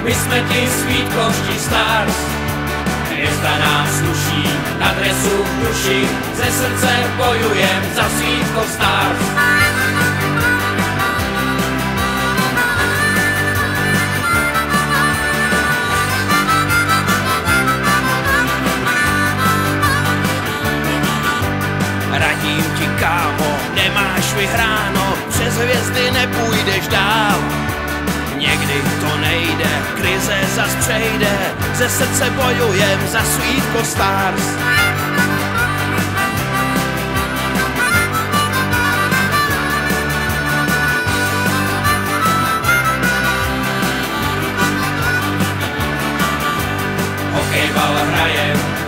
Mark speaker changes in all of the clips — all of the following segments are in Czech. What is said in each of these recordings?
Speaker 1: my jsme ti svítkovští Stars. Hvězda nám sluší, na dresu v duši, ze srdce bojujem za Svítkov Stars.
Speaker 2: Radím ti, kámo, nemáš vyhráno, přes hvězdy nepůjdeš dál. Někdy to nejde, krize zas přejde, ze srdce bojujem za Svítkov Stars.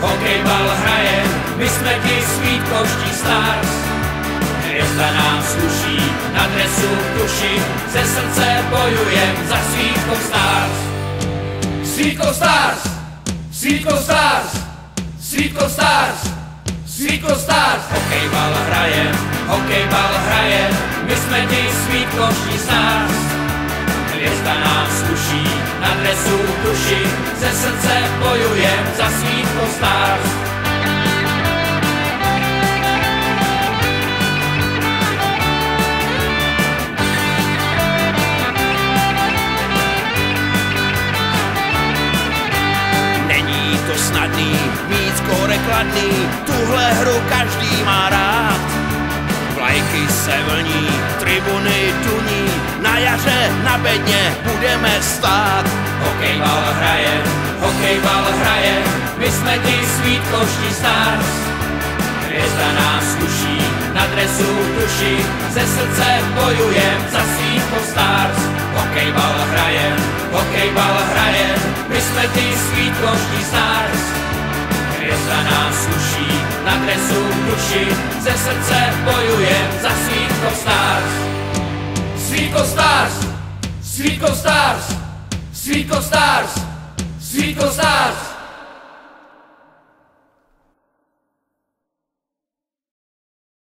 Speaker 1: Hokejbal hrajem, my jsme ti svítkovští Stars. Hvězda nám sluší, na dresu v duši, ze srdce bojujem za Svítkov Stars. Svítkov Stars, Svítkov Stars, Svítkov Stars, Svítkov Stars. Hokejbal hrajem, my jsme ti svítkovští Stars. Hvězda nám sluší, na dresu v duši, ze srdce bojujem za Svítkov Stars.
Speaker 2: Není to snadný, mít skóre kladný, tuhle hru každý má rád. Vlajky se vlní, tribuny tuní, na jaře na bedně budeme stát.
Speaker 1: Hokejbal hrajem, my jsme ti svítkovští Stars. Hvězda nám sluší, na dresu v duši, ze srdce bojujem za Svítkov Stars. Hokejbal hrajem, my jsme ti svítkovští Stars. Hvězda nám sluší, na dresu v duši, ze srdce bojujem za Svítkov Stars. Svítkov Stars, Svítkov Stars, Svítkov Stars, Svítkov Stars.